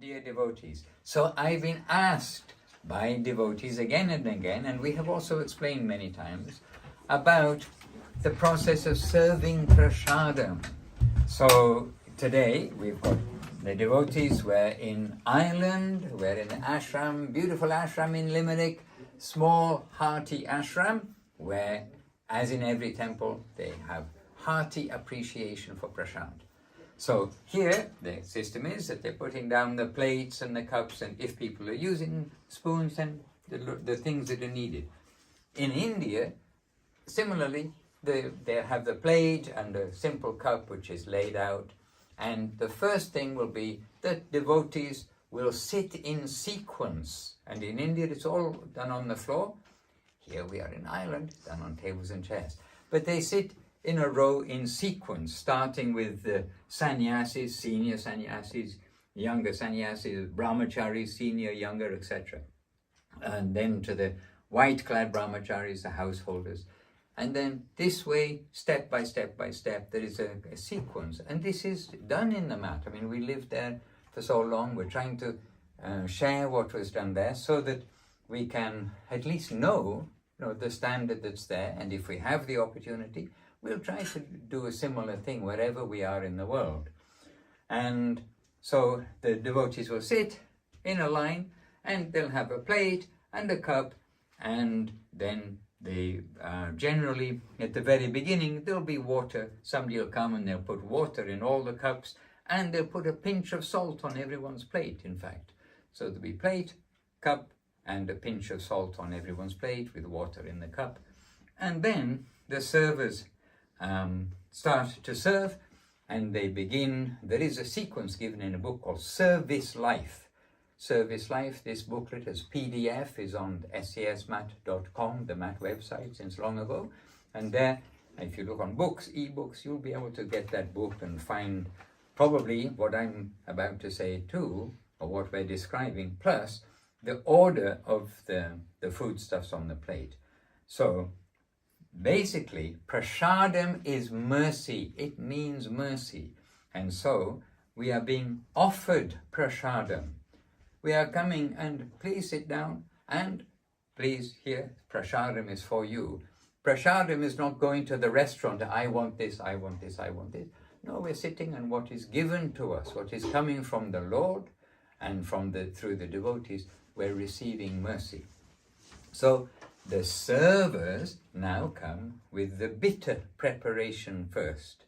Dear devotees, so I've been asked by devotees again and again, and we have also explained many times about the process of serving prasadam. So today we've got the devotees. We're in Ireland, we're in the ashram, beautiful ashram in Limerick, small hearty ashram, where, as in every temple, they have hearty appreciation for prasad. So here the system is that they're putting down the plates and the cups, and if people are using spoons, then the things that are needed. In India, similarly, they have the plate and a simple cup which is laid out, and the first thing will be that devotees will sit in sequence, and in India it's all done on the floor. Here we are in Ireland, done on tables and chairs. But they sit in a row in sequence, starting with the sannyasis, senior sannyasis, younger sannyasis, brahmacharis, senior, younger, etc. And then to the white-clad brahmacharis, the householders. And then this way, step by step by step, there is a sequence. And this is done in the mat. I mean, we lived there for so long. We're trying to share what was done there so that we can at least know the standard that's there. And if we have the opportunity, we'll try to do a similar thing wherever we are in the world. And so the devotees will sit in a line, and they'll have a plate and a cup, and then they generally, at the very beginning, there'll be water. Somebody will come and they'll put water in all the cups, and they'll put a pinch of salt on everyone's plate, in fact. So there'll be plate, cup, and a pinch of salt on everyone's plate with water in the cup. And then the servers start to serve, and they begin. There is a sequence given in a book called Service Life. Service Life, this booklet as PDF is on scasmat.com, the mat website since long ago. And there, if you look on books, e-books, you'll be able to get that book and find probably what I'm about to say too, or what we're describing, plus the order of the foodstuffs on the plate. So basically, prasadam is mercy. It means mercy. And so we are being offered prasadam. We are coming, and please sit down, and please, here, prasadam is for you. Prasadam is not going to the restaurant, I want this, I want this, I want this. No, we're sitting, and what is given to us, what is coming from the Lord and through the devotees, we're receiving mercy. So the servers now come with the bitter preparation first,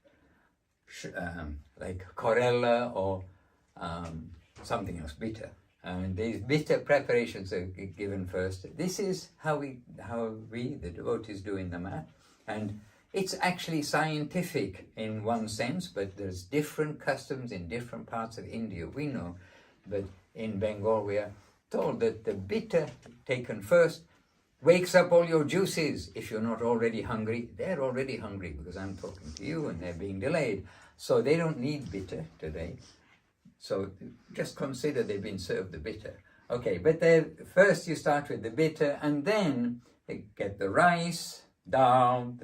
like corella or something else bitter. And these bitter preparations are given first. This is how we, the devotees, do in the mat. And it's actually scientific in one sense, but there's different customs in different parts of India, we know. But in Bengal, we are told that the bitter taken first wakes up all your juices. If you're not already hungry, they're already hungry because I'm talking to you and they're being delayed. So they don't need bitter today. So just consider they've been served the bitter. Okay, but first you start with the bitter, and then they get the rice, dal,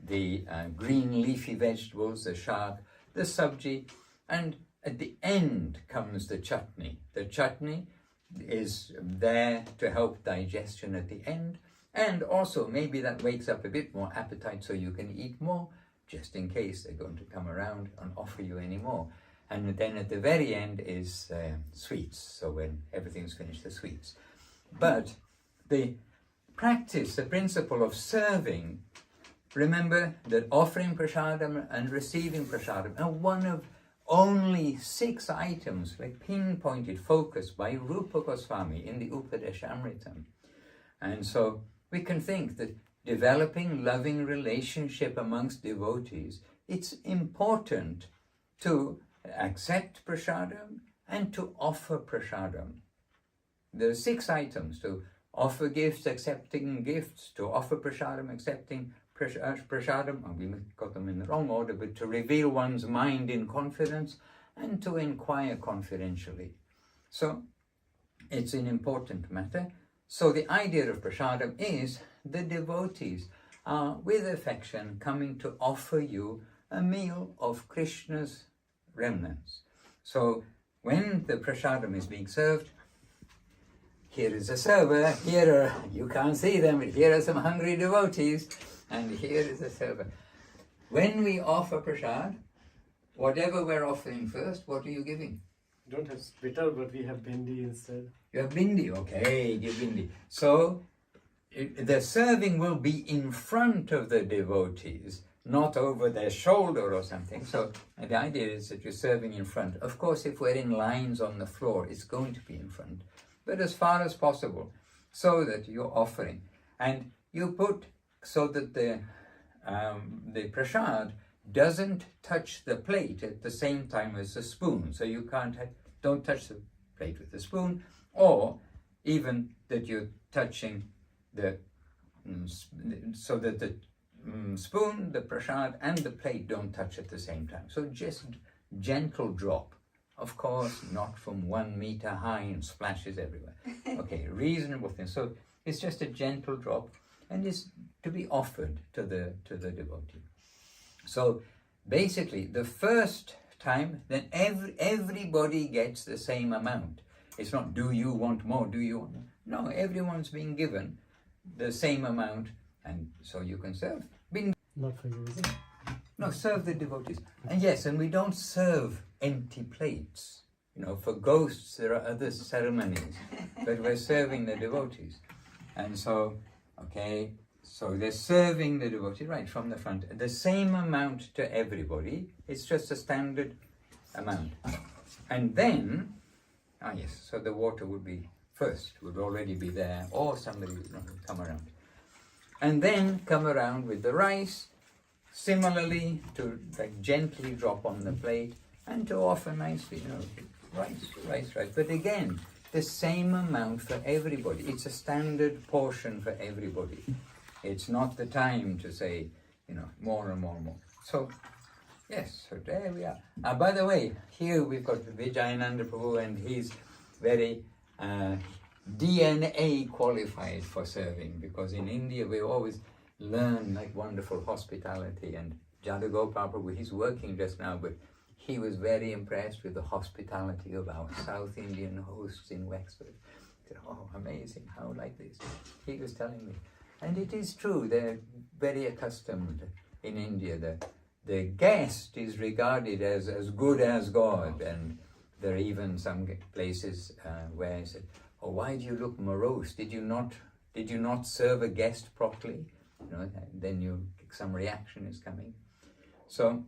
the green leafy vegetables, the shak, the sabji, and at the end comes the chutney. The chutney is there to help digestion at the end, and also maybe that wakes up a bit more appetite so you can eat more, just in case they're going to come around and offer you any more. And then at the very end is sweets, so when everything's finished, the sweets. But the practice, the principle of serving, remember that offering prasadam and receiving prasadam are one of only 6 items, like pinpointed, focused by Rupa Goswami in the Upadeshamritam. And so we can think that developing loving relationship amongst devotees, it's important to accept prasadam and to offer prasadam. There are 6 items: to offer gifts, accepting gifts; to offer prasadam, accepting prasadam, we got them in the wrong order, but to reveal one's mind in confidence, and to inquire confidentially. So it's an important matter. So the idea of prasadam is the devotees are with affection coming to offer you a meal of Krishna's remnants. So when the prasadam is being served, here is a server, you can't see them, but here are some hungry devotees, and here is a server. When we offer prasad, whatever we're offering first, what are you giving? We don't have spittle, but we have bindi instead. You have bindi, okay, give bindi. So the serving will be in front of the devotees, not over their shoulder or something. So the idea is that you're serving in front. Of course, if we're in lines on the floor, it's going to be in front, but as far as possible, so that you're offering. And you put so that the prasad doesn't touch the plate at the same time as the spoon. So you don't touch the plate with the spoon, or even that you're touching the, so that the spoon, the prasad and the plate don't touch at the same time. So just gentle drop. Of course, not from 1 meter high and splashes everywhere. Okay, reasonable thing. So it's just a gentle drop, and it's to be offered to the devotee. So basically, the first time, then everybody gets the same amount. It's not, do you want more? Do you want more? No, everyone's being given the same amount, and so you can serve. Not for you, is it? No, serve the devotees. And yes, and we don't serve empty plates. You know, for ghosts there are other ceremonies, but we're serving the devotees. And so, okay, so they're serving the devotee right from the front. The same amount to everybody. It's just a standard amount. And then, yes, so the water would be first, would already be there, or somebody would come around. And then come around with the rice, similarly to like gently drop on the plate, and to offer nicely, rice. But again, the same amount for everybody. It's a standard portion for everybody. It's not the time to say, more and more and more. So, yes, so there we are. By the way, here we've got Vijayananda Prabhu, and he's very DNA qualified for serving, because in India we always learn like wonderful hospitality, and Jadagopal Prabhu, he's working just now, but he was very impressed with the hospitality of our South Indian hosts in Wexford. He said, oh, amazing, how like this? He was telling me. And it is true, they're very accustomed in India that the guest is regarded as good as God. And there are even some places where I said, oh, why do you look morose? Did you not serve a guest properly? Then some reaction is coming. So,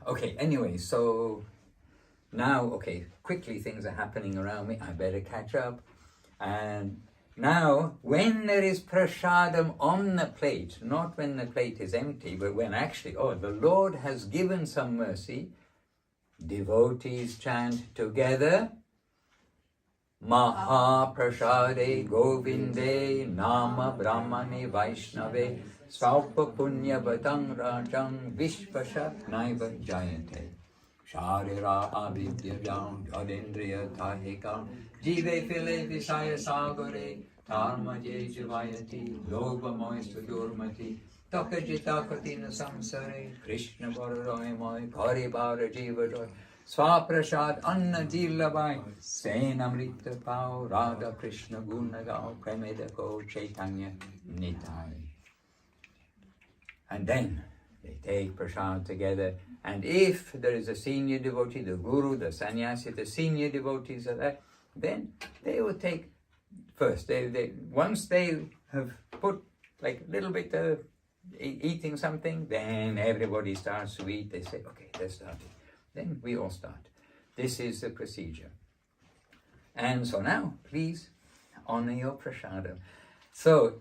okay, anyway, so now, okay, quickly things are happening around me. I better catch up. And now, when there is prasadam on the plate, not when the plate is empty, but when actually, the Lord has given some mercy, devotees chant together, Maha Prasade Govinde Nama Brahmane Vaishnave Svaupa Punya Batang Rajang Vishvashat Naiva Jayate Sharira Avidya Jam Jadendriya Tahika Jive File Visaya Sagare Dharma Je Jivayati Loba Moistu Durmati Takajita Katina Samsare Krishna Bararoy Moy Karibara Jivadoy Swaprasad Anna Dillabai Senamrita Pao Radha Krishna Gunagao Premedako Chaitanya Nitai. And then they take prasad together, and if there is a senior devotee, the guru, the sannyasi, the senior devotees are there, then they will take first. Once they have put like a little bit of eating something, then everybody starts to eat. They say, okay, let's start it. Then we all start. This is the procedure. And so now, please, honor your prasadam. So,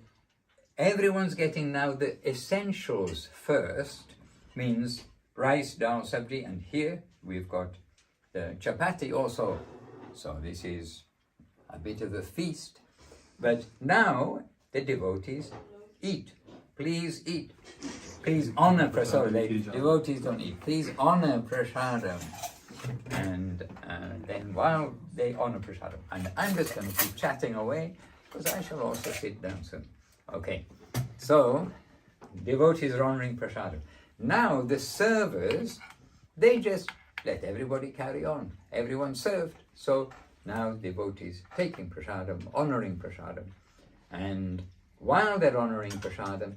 everyone's getting now the essentials first, means rice, dal, sabji, and here we've got the chapati also. So this is a bit of a feast. But now the devotees eat. Please eat. Please honor prasadam. Devotees don't eat. Please honor prasadam. And then while they honor prasadam, and I'm just going to keep chatting away because I shall also sit down soon. Okay, so devotees are honoring prasadam. Now the servers, they just let everybody carry on. Everyone served. So now devotees taking prasadam, honoring prasadam. And while they're honoring prasadam,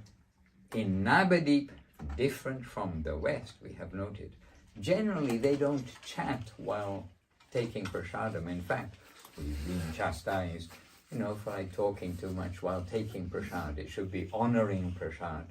in Navadip, different from the West, we have noted, generally they don't chat while taking prasadam. In fact, we've been chastised, for like talking too much while taking prasad. It should be honoring prasad.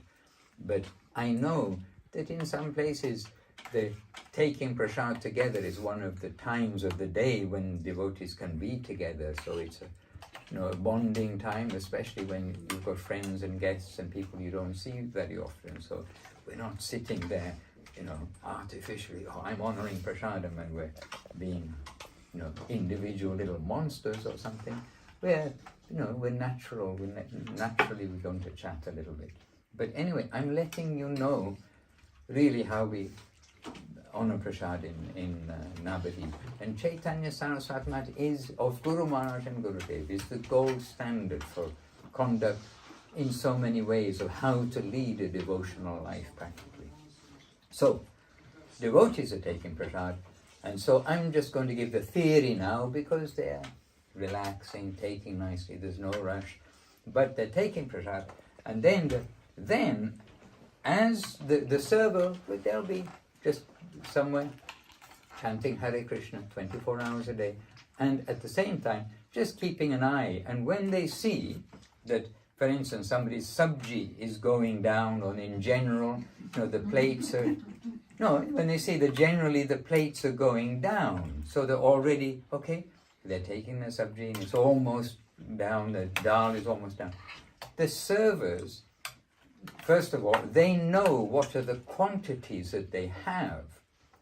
But I know that in some places the taking prasad together is one of the times of the day when devotees can be together. So it's a bonding time, especially when you've got friends and guests and people you don't see very often. So we're not sitting there, artificially, I'm honoring prasadam, and we're being, individual little monsters or something. We're natural. Naturally we're going to chat a little bit. But anyway, I'm letting you know really how we honor prasad in Navadip. And Chaitanya Saraswati Mat is, of Guru Maharaj and Gurudev, is the gold standard for conduct in so many ways of how to lead a devotional life practically. So, devotees are taking prasad, and so I'm just going to give the theory now because they're relaxing, taking nicely, there's no rush, but they're taking prasad, and then as the server, they'll be just somewhere chanting Hare Krishna 24 hours a day, and at the same time just keeping an eye. And when they see that, for instance, somebody's sabji is going down, or in general, the plates are, when they see that generally the plates are going down, so they're already, okay, they're taking the sabji and it's almost down, the dal is almost down. The servers, first of all, they know what are the quantities that they have,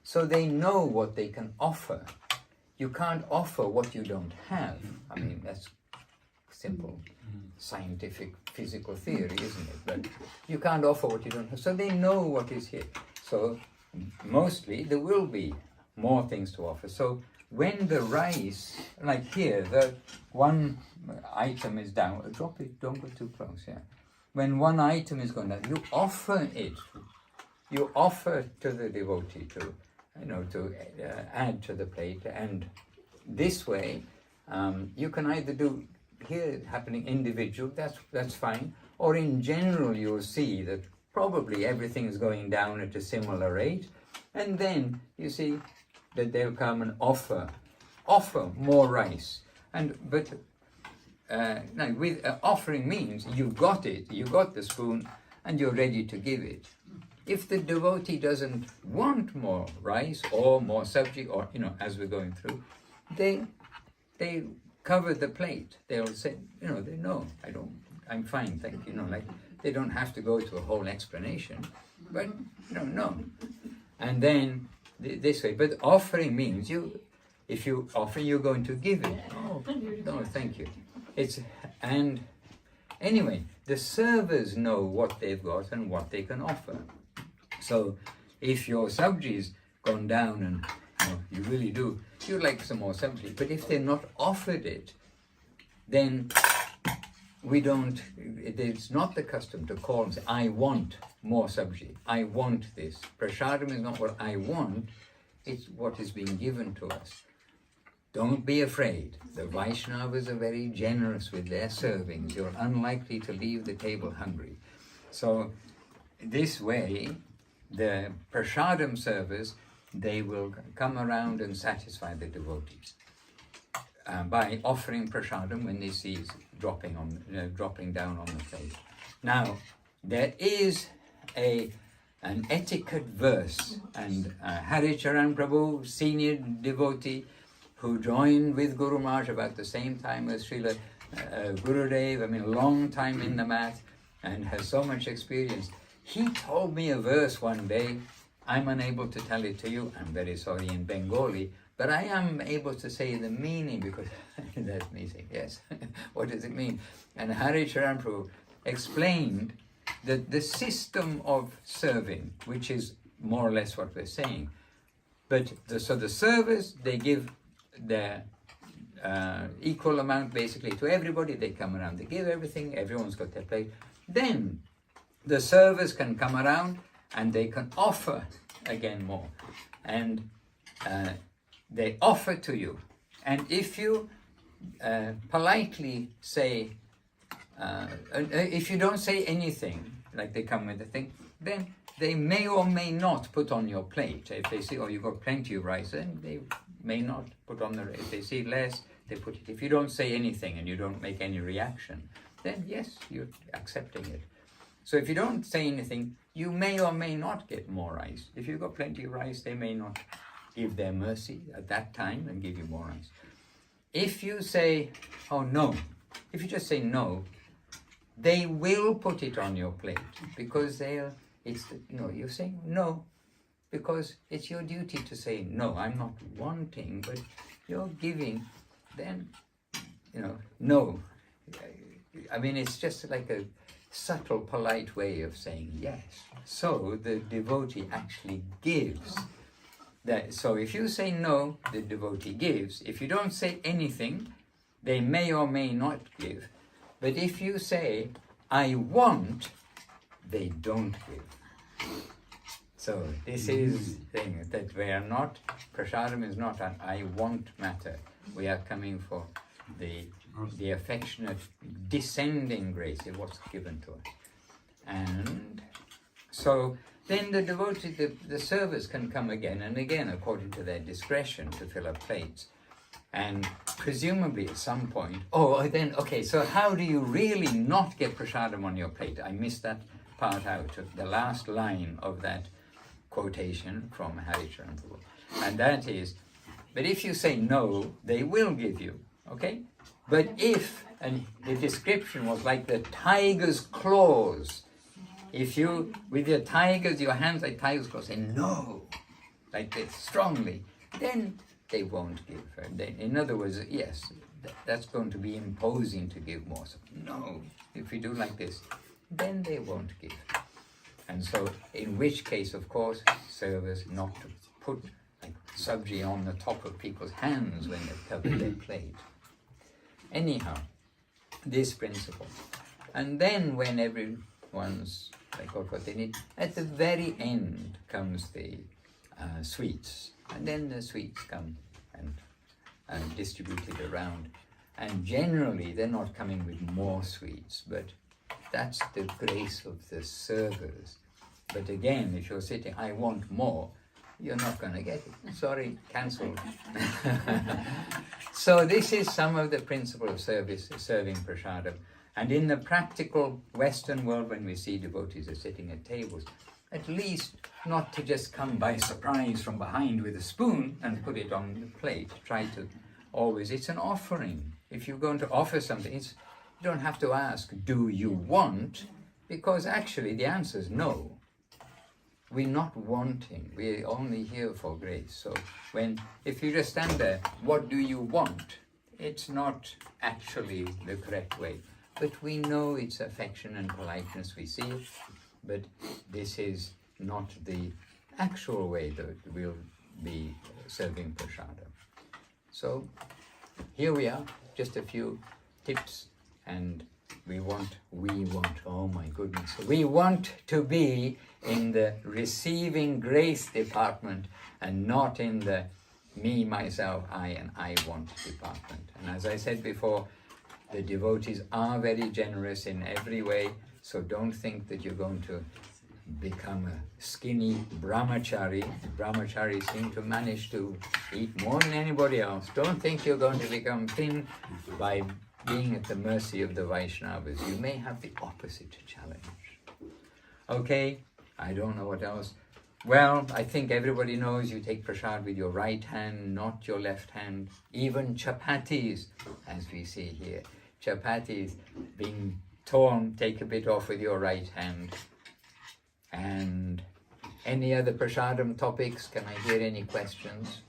so they know what they can offer. You can't offer what you don't have. I mean, that's simple scientific physical theory, isn't it? But you can't offer what you don't have, so they know what is here. So mostly there will be more things to offer. So when the rice, like here, the one item is down, drop it, don't go too close, yeah. When one item is going down, you offer it. You offer to the devotee to add to the plate, and this way you can either do here happening individual, that's fine, or in general you'll see that probably everything is going down at a similar rate, and then you see that they'll come and offer more rice. But with offering means you've got it, you got the spoon, and you're ready to give it. If the devotee doesn't want more rice or more sabji, or as we're going through, they cover the plate. They'll say, they know, I'm fine, thank you. Like they don't have to go to a whole explanation, but no. And then this way, but offering means if you offer, you're going to give it. Oh, no, thank you. And anyway, the servers know what they've got and what they can offer. So if your sabji's gone down and you really do, you'd like some more sabji, but if they're not offered it, then it's not the custom to call and say, I want more sabji, I want this. Prasadam is not what I want, it's what is being given to us. Don't be afraid. The Vaishnavs are very generous with their servings. You're unlikely to leave the table hungry. So this way, the prasadam servers, they will come around and satisfy the devotees by offering prasadam when they see it dropping down on the plate. Now, there is an etiquette verse, and Haricharan Prabhu, senior devotee, who joined with Guru Maharaj about the same time as Srila Gurudev, I mean, a long time in the mat, and has so much experience. He told me a verse one day. I'm unable to tell it to you, I'm very sorry, in Bengali, but I am able to say the meaning, because that's me saying, yes, what does it mean? And Haricharan Prabhu explained that the system of serving, which is more or less what we're saying, but so the servers, they give their equal amount basically to everybody. They come around, they give everything, everyone's got their plate. Then the servers can come around and they can offer again more, and they offer to you, and if you politely say, if you don't say anything, like they come with the thing, then they may or may not put on your plate. If they see, oh, you've got plenty of rice, then they may not put on the rice. If they see less, they put it. If you don't say anything and you don't make any reaction, then yes, you're accepting it. So if you don't say anything, you may or may not get more rice. If you've got plenty of rice, they may not give their mercy at that time and give you more rice. If you say, oh no, if you just say no, they will put it on your plate, because you're saying no, because it's your duty to say no. I'm not wanting, but you're giving, then, no. I mean, it's just like a subtle, polite way of saying yes. So the devotee actually gives. So if you say no, the devotee gives. If you don't say anything, they may or may not give. But if you say, I want, they don't give. So this is the thing, that we are not, prasadam is not an I want matter. We are coming for the affectionate descending grace, what's given to us. And so then the devotee, the servers can come again and again according to their discretion to fill up plates. And presumably at some point, so how do you really not get prasadam on your plate? I missed that part out of the last line of that quotation from Haricharan Prabhu. And that is, but if you say no, they will give you, okay? But if, and the description was like the tiger's claws, if you, with your hands like tiger's claws, say no, like this, strongly, then they won't give. In other words, yes, that's going to be imposing to give more. So, no, if we do like this, then they won't give. And so, in which case, of course, servers not to put like sabji on the top of people's hands when they've covered their plate. Anyhow, this principle. And then when everyone's got what they need, at the very end comes the sweets. And then the sweets come and distributed around. And generally, they're not coming with more sweets, but that's the grace of the servers. But again, if you're sitting, I want more, you're not going to get it. Sorry, cancelled. So this is some of the principle of serving prasadam. And in the practical Western world, when we see devotees are sitting at tables, at least not to just come by surprise from behind with a spoon and put it on the plate. Try to always, it's an offering. If you're going to offer something, you don't have to ask, do you want? Because actually the answer is no. We're not wanting, we're only here for grace. So if you just stand there, what do you want? It's not actually the correct way. But we know it's affection and politeness, we see it, but this is not the actual way that we'll be serving prasadam. So here we are, just a few tips, and we want, oh my goodness, we want to be in the receiving grace department and not in the me, myself, I, and I want department. And as I said before, the devotees are very generous in every way, so don't think that you're going to become a skinny brahmachari. Brahmacharis seem to manage to eat more than anybody else. Don't think you're going to become thin by being at the mercy of the Vaishnavas. You may have the opposite challenge. Okay, I don't know what else. Well, I think everybody knows you take prasad with your right hand, not your left hand. Even chapatis, as we see here, chapatis being torn, take a bit off with your right hand. And any other prasadam topics? Can I hear any questions?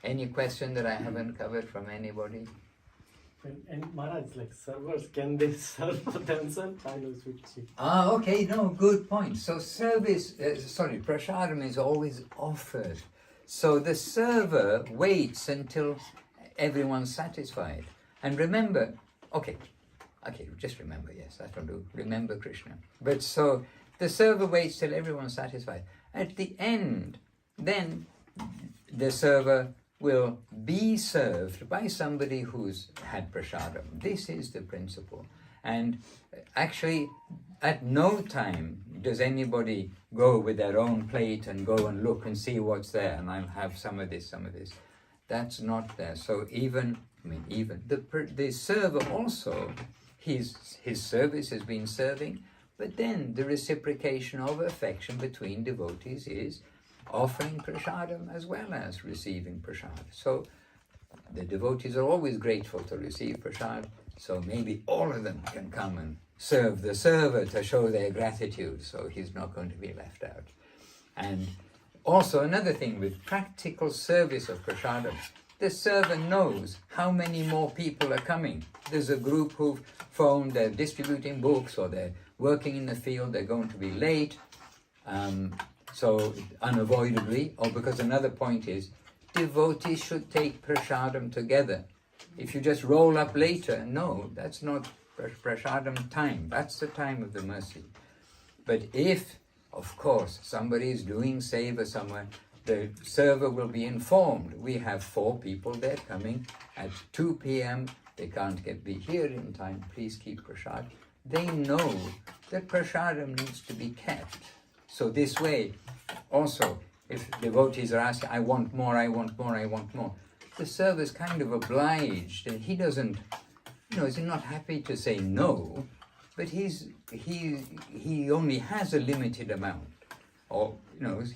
Any question that I haven't covered from anybody? And Maharaj, like servers, can they serve themselves? I know switching. Okay, no, good point. So prasadam is always offered. So the server waits until everyone's satisfied. And remember, just remember, yes, that'll do. Remember Krishna. But so the server waits till everyone's satisfied. At the end, then the server will be served by somebody who's had prasadam. This is the principle. And actually, at no time does anybody go with their own plate and go and look and see what's there, and I'll have some of this. That's not there. So even the server also, his service has been serving, but then the reciprocation of affection between devotees is offering prasadam as well as receiving prasad. So the devotees are always grateful to receive prasad, so maybe all of them can come and serve the server to show their gratitude, so he's not going to be left out. And also another thing with practical service of prasadam, the server knows how many more people are coming. There's a group who've phoned, they're distributing books, or they're working in the field, they're going to be late. So unavoidably, or because another point is, devotees should take prasadam together. If you just roll up later, no, that's not prasadam time. That's the time of the mercy. But if, of course, somebody is doing seva somewhere, the server will be informed. We have 4 people there coming at 2 p.m. They can't be here in time. Please keep prasad. They know that prasadam needs to be kept. So this way, also, if devotees are asking, I want more, the server is kind of obliged, and he doesn't, he's not happy to say no, but he only has a limited amount, or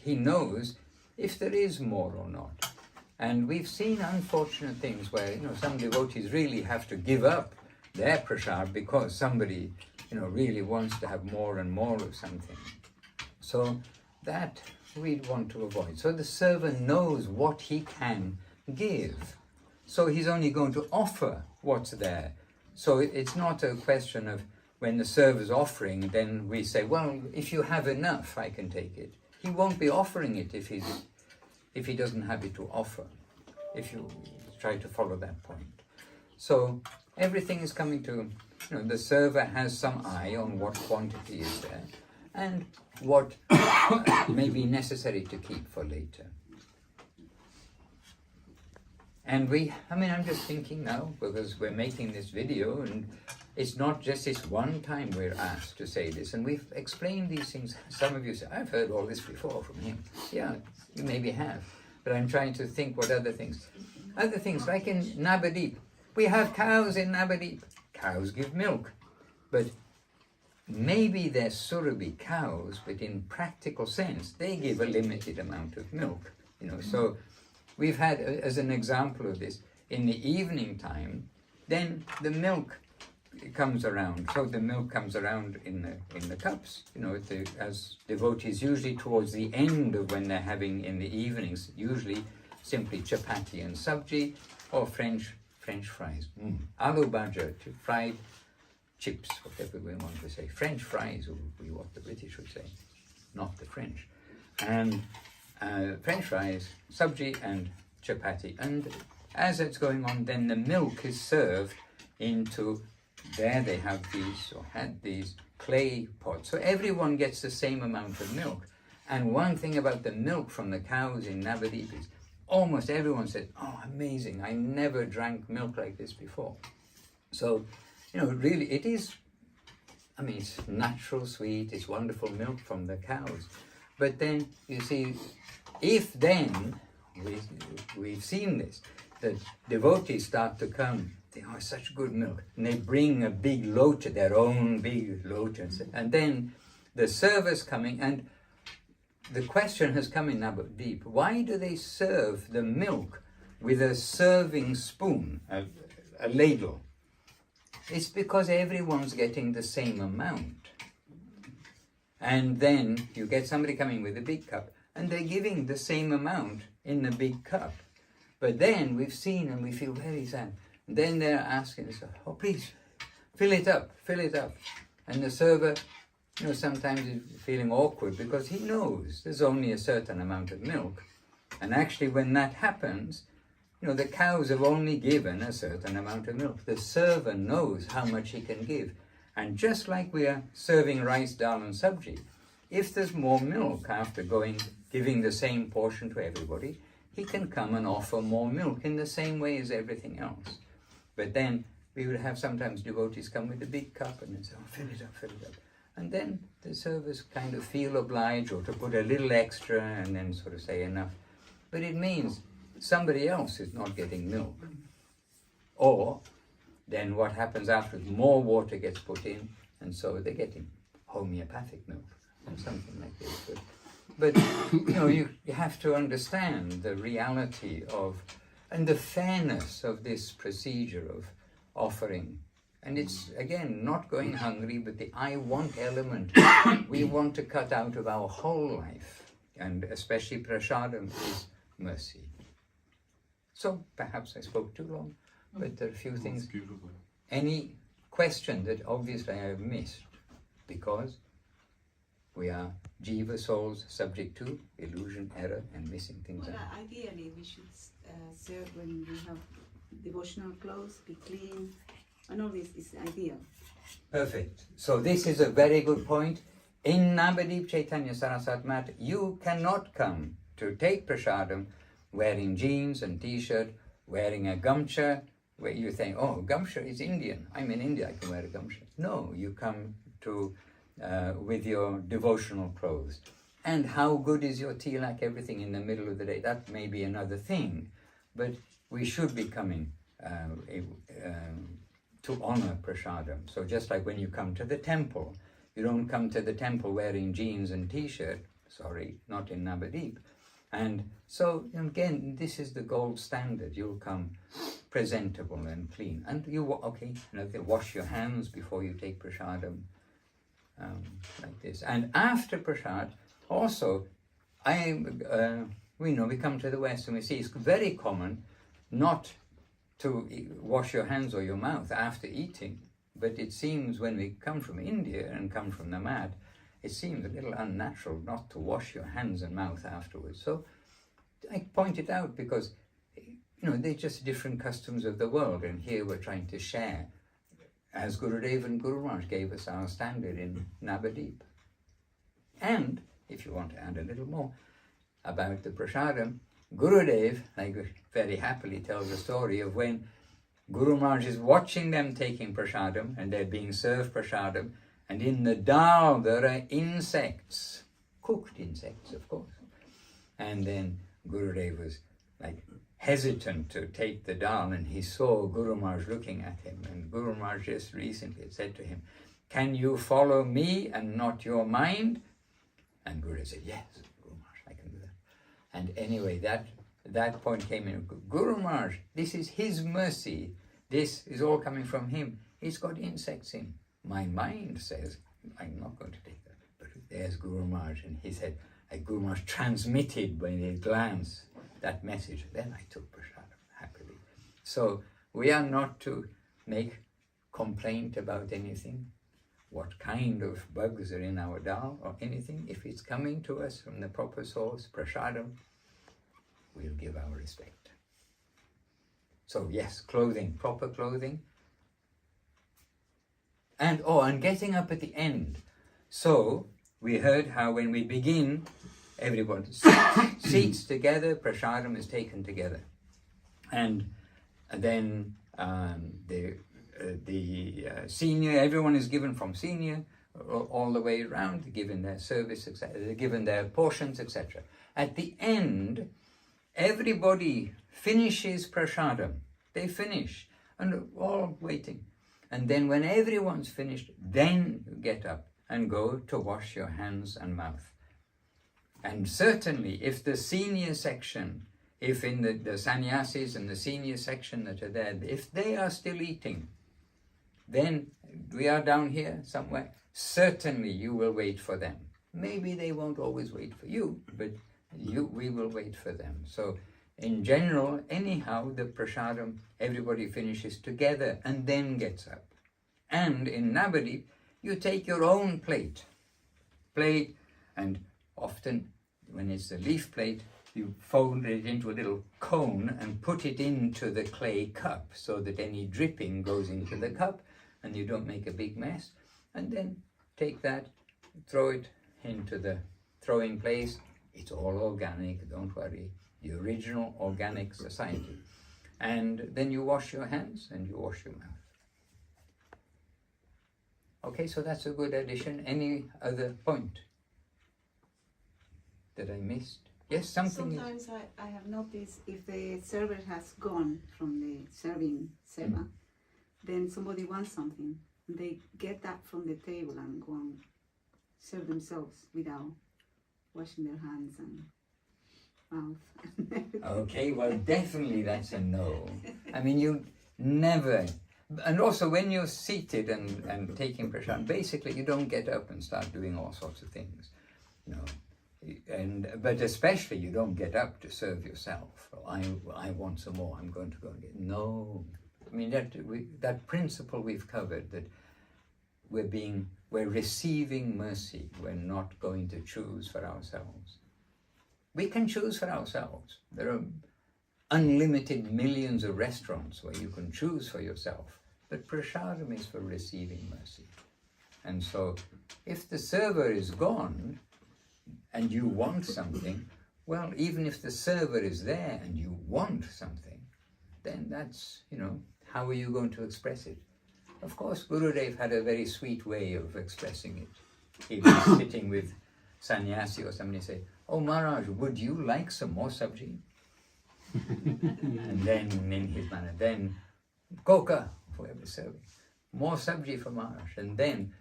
he knows if there is more or not. And we've seen unfortunate things where some devotees really have to give up their prasad because somebody really wants to have more and more of something. So that we'd want to avoid. So the server knows what he can give. So he's only going to offer what's there. So it's not a question of when the server's offering, then we say, well, if you have enough, I can take it. He won't be offering it if he doesn't have it to offer, if you try to follow that point. So everything is coming to, the server has some eye on what quantity is there and what may be necessary to keep for later. And I'm just thinking now, because we're making this video, and it's not just this one time we're asked to say this, and we've explained these things. Some of you say, I've heard all this before from him. Yeah, you maybe have, but I'm trying to think what other things. Other things, like in Navadip. We have cows in Navadip. Cows give milk, but maybe they're Surabhi cows, but in practical sense, they give a limited amount of milk. So we've had, as an example of this, in the evening time, then the milk comes around. So the milk comes around in the cups, as devotees, usually towards the end of when they're having in the evenings, usually simply chapati and sabji, or French fries. Aloo bhaja, fried chips, whatever we want to say. French fries would be what the British would say, not the French. And French fries, sabji and chapati. And as it's going on, then the milk is served into, there they have these, or had these, clay pots. So everyone gets the same amount of milk. And one thing about the milk from the cows in Navadip is almost everyone says, oh, amazing, I never drank milk like this before. So, really it is, it's natural, sweet, it's wonderful milk from the cows. But then, you see, if then, we've seen this, that devotees start to come, they such good milk, and they bring a big lota, their own big lota, and then the servers coming, and the question has come in Navadip, why do they serve the milk with a serving spoon, a ladle? It's because everyone's getting the same amount. And then you get somebody coming with a big cup, and they're giving the same amount in the big cup. But then we've seen, and we feel very sad, and then they're asking us, oh please, fill it up. And the server, sometimes is feeling awkward because he knows there's only a certain amount of milk. And actually when that happens, the cows have only given a certain amount of milk. The server knows how much he can give. And just like we are serving rice, dal and sabji, if there's more milk after giving the same portion to everybody, he can come and offer more milk in the same way as everything else. But then we would have sometimes devotees come with a big cup and then say, oh, fill it up. And then the servers kind of feel obliged or to put a little extra and then sort of say enough. But it means somebody else is not getting milk. Or then what happens after, more water gets put in, and so they're getting homeopathic milk or something like this. But you have to understand the reality of, and the fairness of this procedure of offering. And it's, again, not going hungry, but the I want element we want to cut out of our whole life. And especially prasadam is mercy. So perhaps I spoke too long, but there are a few things. Beautiful. Any question that obviously I have missed, because we are jiva souls subject to illusion, error, and missing things out. Ideally, we should serve when we have devotional clothes, be clean, and all this is ideal. Perfect. So this is a very good point. In Navadip Chaitanya Sarasat Mat, you cannot come to take prasadam wearing jeans and t-shirt, wearing a gamcha, where you think, oh, gamcha is Indian. I'm in India, I can wear a gamcha. No, you come to with your devotional clothes. And how good is your tilak, everything in the middle of the day? That may be another thing, but we should be coming to honor prasadam. So just like when you come to the temple, you don't come to the temple wearing jeans and t-shirt, sorry, not in Navadip. And so again, this is the gold standard. You'll come presentable and clean. And you wash your hands before you take prasadam, like this. And after prasad, also, we come to the West and we see it's very common not to wash your hands or your mouth after eating. But it seems when we come from India and come from the mat, it seems a little unnatural not to wash your hands and mouth afterwards. So I point it out because, they're just different customs of the world. And here we're trying to share, as Gurudev and Guru Maharaj gave us our standard in Navadip. And if you want to add a little more about the prasadam, Gurudev, very happily tells the story of when Guru Maharaj is watching them taking prasadam and they're being served prasadam, and in the dal there are insects, cooked insects, of course. And then Gurudev was hesitant to take the dal, and he saw Guru Maharaj looking at him, and Guru Maharaj just recently said to him, "Can you follow me and not your mind?" And Gurudev said, "Yes, Guru Maharaj, I can do that." And anyway, that point came in. Guru Maharaj, this is his mercy. This is all coming from him. He's got insects in. My mind says, I'm not going to take that. But there's Guru Maharaj, and he said, Guru Maharaj transmitted by a glance that message. Then I took prasadam happily. So we are not to make complaint about anything, what kind of bugs are in our dal or anything. If it's coming to us from the proper source, prasadam, we'll give our respect. So yes, clothing, proper clothing. And getting up at the end. So we heard how when we begin, everyone seats together, prasadam is taken together. And then the senior, everyone is given from senior all the way around, given their service, etc., given their portions, etc. At the end, everybody finishes prasadam. They finish, and all waiting. And then when everyone's finished, then you get up and go to wash your hands and mouth. And certainly if the senior section, if in the sannyasis and the senior section that are there, if they are still eating, then we are down here somewhere, certainly you will wait for them. Maybe they won't always wait for you, but we will wait for them. So in general, anyhow, the prasadam, everybody finishes together and then gets up. And in Navadip, you take your own plate, and often when it's a leaf plate, you fold it into a little cone and put it into the clay cup so that any dripping goes into the cup and you don't make a big mess. And then take that, throw it into the throwing place. It's all organic, don't worry. The original organic society. And then you wash your hands and you wash your mouth. Okay, so that's a good addition. Any other point that I missed? Yes, something. Sometimes I have noticed if the server has gone from the serving seva, then somebody wants something, and they get that from the table and go and serve themselves without washing their hands and mouth. Okay, well, definitely that's a no. I mean, you never. And also when you're seated and taking prasad, basically you don't get up and start doing all sorts of things. No. But especially you don't get up to serve yourself. I want some more, I'm going to go and get. No. I mean, that principle we've covered, that we're receiving mercy, we're not going to choose for ourselves. We can choose for ourselves. There are unlimited millions of restaurants where you can choose for yourself, but prasadam is for receiving mercy. And so if the server is gone and you want something, well, even if the server is there and you want something, then that's, how are you going to express it? Of course, Gurudev had a very sweet way of expressing it. He was sitting with sannyasi or somebody say, "Oh Maharaj, would you like some more sabji?" And then in his manner, then coca, whoever is serving, more sabji for Maharaj. And then,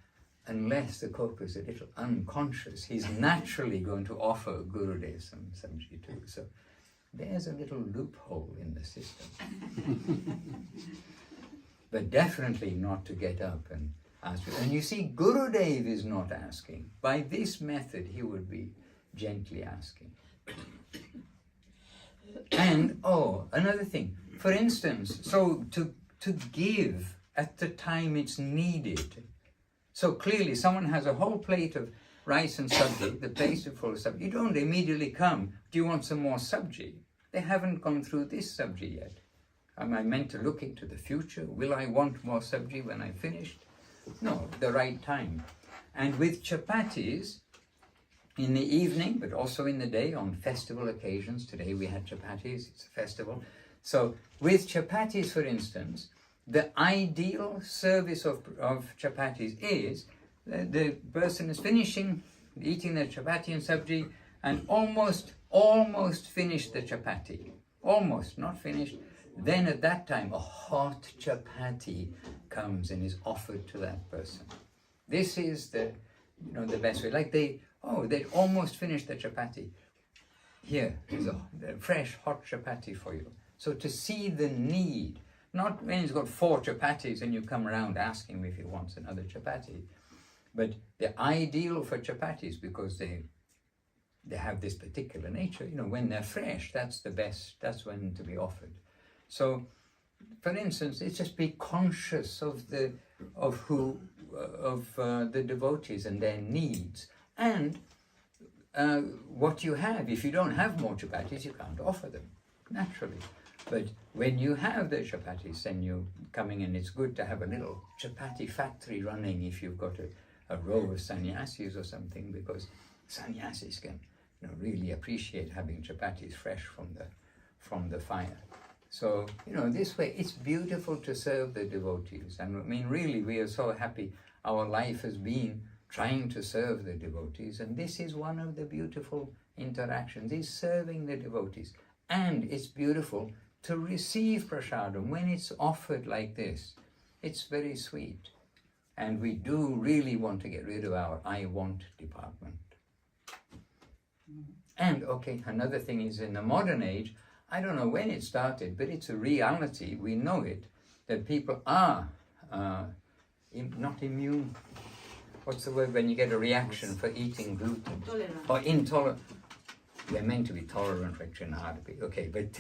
unless the coca is a little unconscious, he's naturally going to offer Gurudev some sabji too. So there's a little loophole in the system. But definitely not to get up and ask. And you see, Gurudev is not asking. By this method, he would be gently asking. And, another thing. For instance, so to give at the time it's needed. So clearly, someone has a whole plate of rice and sabji, the plate is full of sabji. You don't immediately come, do you want some more sabji? They haven't gone through this sabji yet. Am I meant to look into the future? Will I want more sabji when I'm finished? No, the right time. And with chapatis, in the evening, but also in the day, on festival occasions, today we had chapatis, it's a festival. So with chapatis, for instance, the ideal service of chapatis is the person is finishing, eating their chapati and sabji, and almost finished the chapati. Almost, not finished. Then at that time, a hot chapati comes and is offered to that person. This is the best way. Like they almost finished the chapati. Here is a fresh hot chapati for you. So to see the need, not when he's got 4 chapatis and you come around asking him if he wants another chapati, but the ideal for chapatis, because they have this particular nature, when they're fresh, that's the best, that's when to be offered. So, for instance, it's just be conscious of the devotees and their needs, and what you have. If you don't have more chapatis, you can't offer them, naturally. But when you have the chapatis, then you're coming, and it's good to have a little chapati factory running if you've got a row of sannyasis or something, because sannyasis can really appreciate having chapatis fresh from the fire. So, this way, it's beautiful to serve the devotees. And I mean, really, we are so happy. Our life has been trying to serve the devotees. And this is one of the beautiful interactions, is serving the devotees. And it's beautiful to receive prasadam when it's offered like this. It's very sweet. And we do really want to get rid of our I want department. And okay, another thing is in the modern age, I don't know when it started, but it's a reality, we know it, that people are not immune. What's the word when you get a reaction for eating gluten? Tolerant. Or intolerant. They're meant to be tolerant, actually, hard to be. Okay, but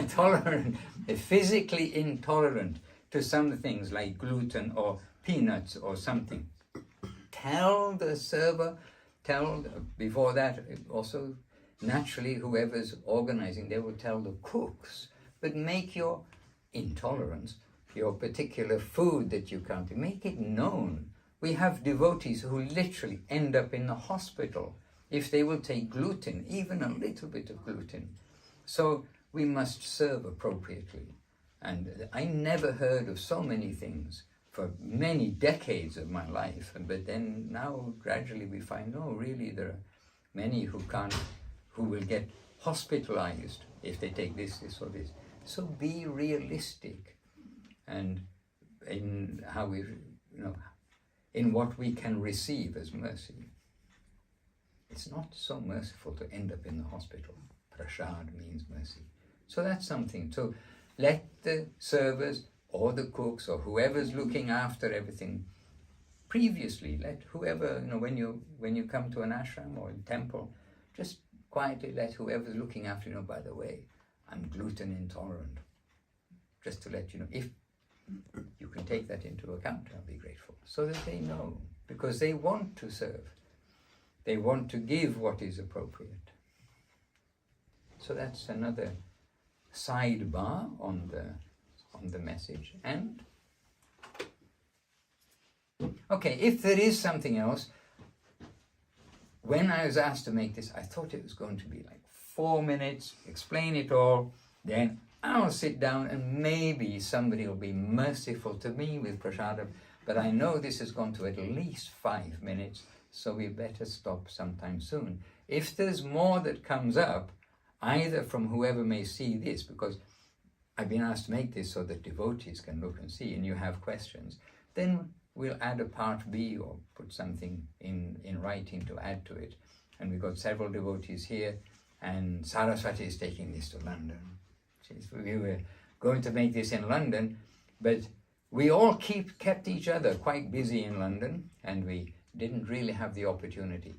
tolerant, physically intolerant to some things like gluten or peanuts or something. Tell the server, before that, also naturally whoever's organizing, they will tell the cooks, but make your intolerance, your particular food that you can't, make it known. We have devotees who literally end up in the hospital if they will take gluten, even a little bit of gluten. So we must serve appropriately. And I never heard of so many things for many decades of my life. But then now gradually we find, no, really there are many who will get hospitalized if they take this or this. So be realistic and in how we, in what we can receive as mercy. It's not so merciful to end up in the hospital. Prasad means mercy. So that's something. So let the servers or the cooks or whoever's looking after everything previously, let whoever, when you come to an ashram or a temple, just quietly let whoever's looking after you know, by the way, I'm gluten intolerant. Just to let you know, if you can take that into account, I'll be grateful. So that they know, because they want to serve. They want to give what is appropriate. So that's another sidebar on the message. And okay, if there is something else, when I was asked to make this, I thought it was going to be like 4 minutes, explain it all, then I'll sit down and maybe somebody will be merciful to me with prasadam, but I know this has gone to at least 5 minutes, so we better stop sometime soon. If there's more that comes up, either from whoever may see this, because I've been asked to make this so that devotees can look and see, and you have questions, then we'll add a part B or put something in writing to add to it. And we've got several devotees here, and Saraswati is taking this to London. We were going to make this in London, but we all kept each other quite busy in London, and we didn't really have the opportunity.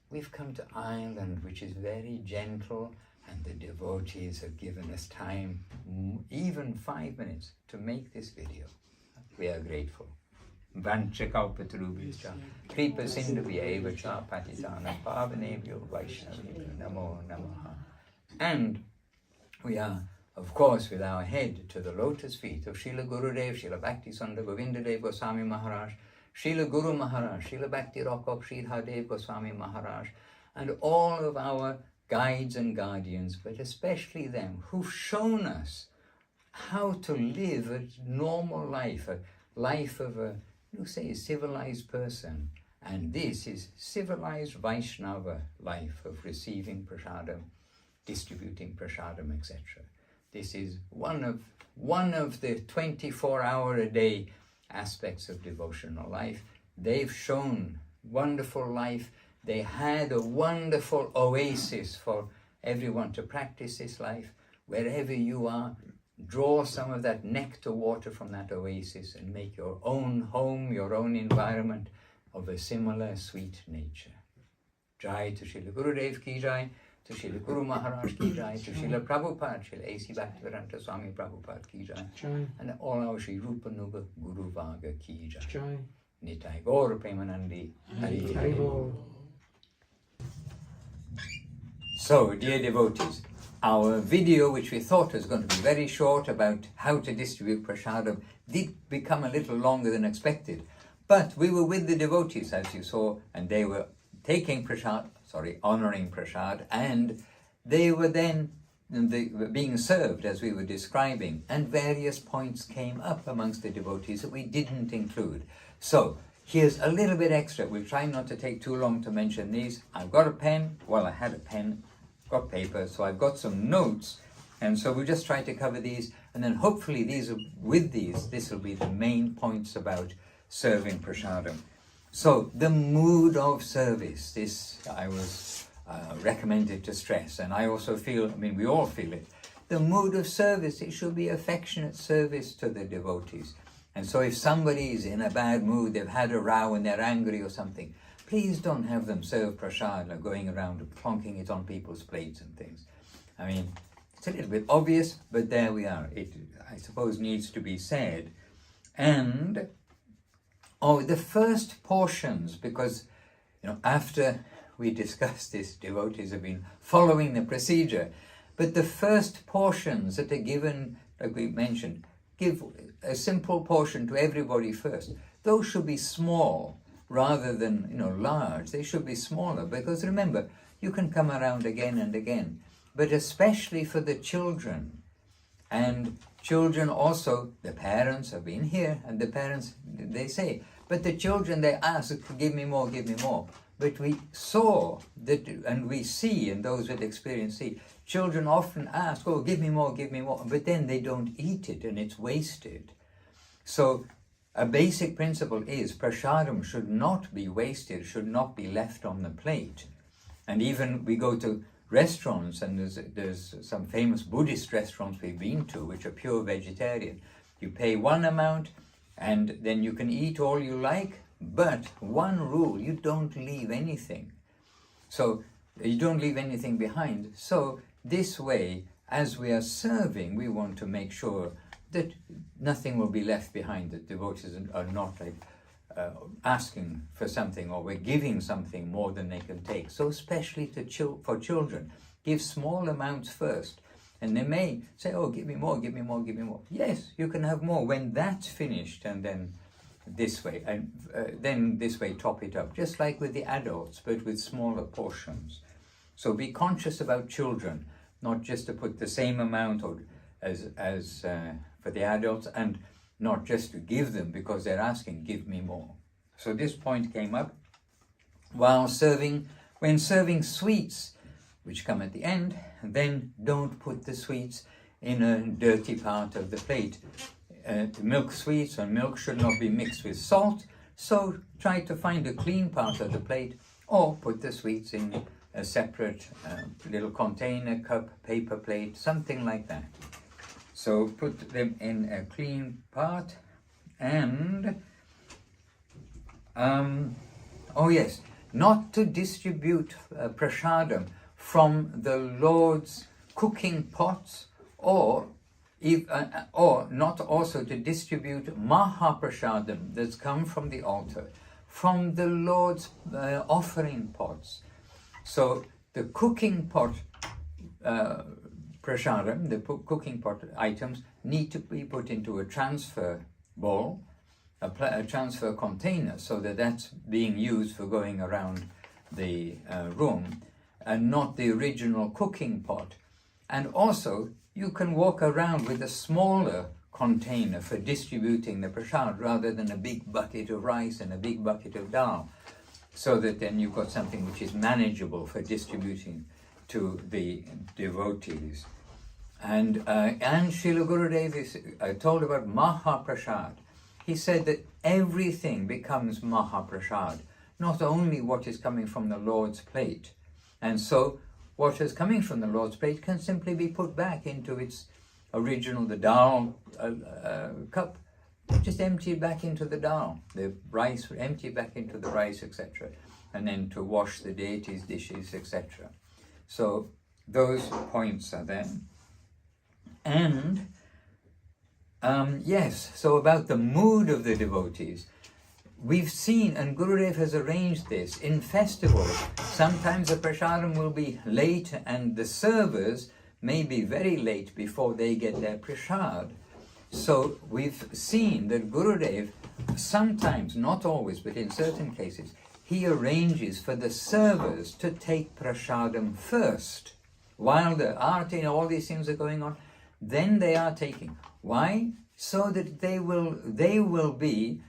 We've come to Ireland, which is very gentle, and the devotees have given us time, even 5 minutes, to make this video. We are grateful. Vanchakalpatarubhya kripa sindhubhya eva cha patitana pavanebhyo Vaishnavs namo namaha. And we are, of course, with our head to the lotus feet of Srila Gurudev, Srila Bhakti Sundar Govindadev Goswami Maharaj, Srila Guru Maharaj, Srila Bhakti Rakok Sridhardev Goswami Maharaj, and all of our guides and guardians, but especially them who've shown us how to live a normal life, a life of a, civilized person. And this is civilized Vaishnava life of receiving prasadam, distributing prasadam, etc. This is one of the 24-hour-a-day aspects of devotional life. They've shown wonderful life. They had a wonderful oasis for everyone to practice this life. Wherever you are, draw some of that nectar water from that oasis and make your own home, your own environment of a similar sweet nature. Jai to Srila Gurudev ki jai, to Srila Guru Maharaj ki jai, to Srila Prabhupada, Srila A.C. Bhaktivedanta Swami Prabhupada ki jai, and all our Sri Rupa Nuga Guru Vaga ki jai. Nitai Gaur Premanandi Hari Hari. So, dear devotees, our video, which we thought was going to be very short about how to distribute prasadam, did become a little longer than expected. But we were with the devotees, as you saw, and they were taking honoring prasad, and they were then being served as we were describing, and various points came up amongst the devotees that we didn't include. So, here's a little bit extra. We'll try not to take too long to mention these. I've got a pen. Well, I had a pen. Got paper, so I've got some notes, and so we'll just try to cover these, and then hopefully this will be the main points about serving prasadam. So the mood of service, this I was recommended to stress, and I also feel, I mean we all feel it, the mood of service, it should be affectionate service to the devotees. And so if somebody is in a bad mood, they've had a row and they're angry or something, please don't have them serve prasad or going around plonking it on people's plates and things. I mean, it's a little bit obvious, but there we are. It, I suppose, needs to be said. And the first portions, because after we discussed this, devotees have been following the procedure, but the first portions that are given, like we mentioned, give a simple portion to everybody first. Those should be small rather than large. They should be smaller, because remember, you can come around again and again, but especially for the children. And children also, the parents have been here, and the parents, they say, but the children, they ask, give me more, give me more. But we saw that, and we see, and those with experience see, children often ask, oh, give me more, but then they don't eat it and it's wasted. So a basic principle is prasadam should not be wasted, should not be left on the plate. And even we go to restaurants, and there's some famous Buddhist restaurants we've been to which are pure vegetarian. You pay one amount and then you can eat all you like, but one rule, you don't leave anything. So you don't leave anything behind. So this way, as we are serving, we want to make sure that nothing will be left behind, that devotees are not like asking for something, or we're giving something more than they can take. So especially for children, give small amounts first. And they may say, oh, give me more, give me more, give me more. Yes, you can have more when that's finished, and then this way, and then this way top it up, just like with the adults, but with smaller portions. So be conscious about children, not just to put the same amount as for the adults, and not just to give them because they're asking, give me more. So this point came up when serving sweets, which come at the end. Then don't put the sweets in a dirty part of the plate. Milk sweets or milk should not be mixed with salt, so try to find a clean part of the plate, or put the sweets in a separate little container, cup, paper plate, something like that. So put them in a clean part. And oh yes, not to distribute prasadam from the Lord's cooking pots, or not also to distribute mahaprasadam that's come from the altar from the Lord's offering pots. So the cooking pot prasadam, the cooking pot items, need to be put into a transfer bowl, a transfer container, so that that's being used for going around the room, and not the original cooking pot. And also, you can walk around with a smaller container for distributing the prasad, rather than a big bucket of rice and a big bucket of dal, so that then you've got something which is manageable for distributing to the devotees. And Srila Gurudev is told about Mahaprasad. He said that everything becomes Mahaprasad, not only what is coming from the Lord's plate. And so what is coming from the Lord's plate can simply be put back into its original, the dal cup. Just empty it back into the dal. The rice, empty it back into the rice, etc. And then to wash the deities' dishes, etc. So those points are there. And yes, so about the mood of the devotees, we've seen, and Gurudev has arranged this, in festivals, sometimes the prasadam will be late and the servers may be very late before they get their prasad. So we've seen that Gurudev sometimes, not always, but in certain cases, he arranges for the servers to take prasadam first. While the arti and all these things are going on, then they are taking. Why? So that they will be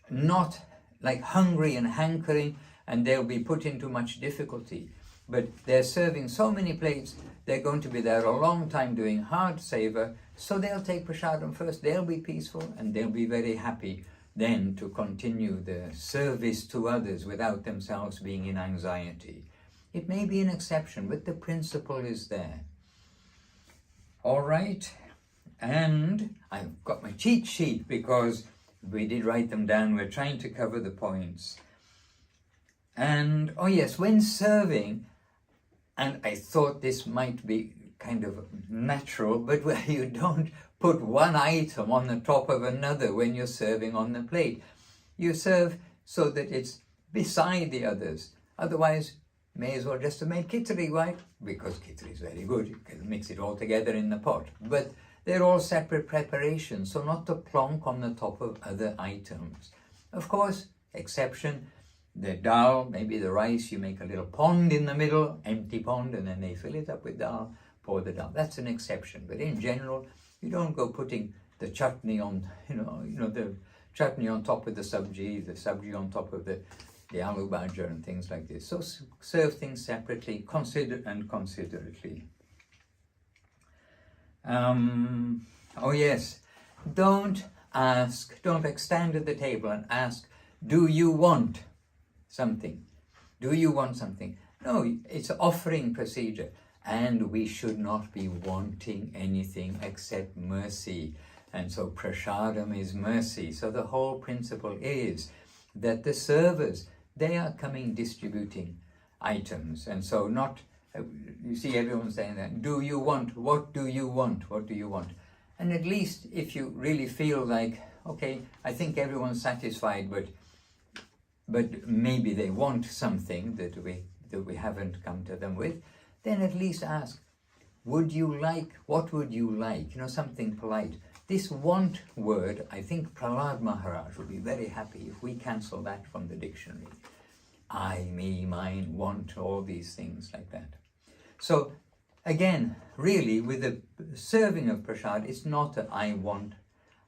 not like hungry and hankering, and they'll be put into much difficulty. But they're serving so many plates, they're going to be there a long time doing hard seva, so they'll take prasadam first, they'll be peaceful, and they'll be very happy then to continue the service to others without themselves being in anxiety. It may be an exception, but the principle is there. All right, and I've got my cheat sheet because we did write them down. We're trying to cover the points. And, oh yes, when serving, and I thought this might be kind of natural, but where you don't put one item on the top of another when you're serving on the plate. You serve so that it's beside the others. Otherwise, may as well just have made khichdi, right? Because khichdi is very good. You can mix it all together in the pot. But they're all separate preparations, so not to plonk on the top of other items. Of course, exception, the dal, maybe the rice, you make a little pond in the middle, empty pond, and then they fill it up with dal, pour the dal. That's an exception. But in general, you don't go putting the chutney on, the chutney on top of the sabji on top of the aloo bhaja and things like this. So serve things separately, considerately. Oh yes, don't stand at the table and ask, do you want something? Do you want something? No, it's offering procedure. And we should not be wanting anything except mercy. And so prasadam is mercy. So the whole principle is that the servers, they are coming distributing items. And so not, you see everyone saying that, do you want, what do you want, what do you want? And at least if you really feel like, okay, I think everyone's satisfied, but maybe they want something that we haven't come to them with, then at least ask, would you like, what would you like? Something polite. This want word, I think Prahlad Maharaj would be very happy if we cancel that from the dictionary. I, me, mine, want, all these things like that. So again, really with the serving of prasad, it's not an I want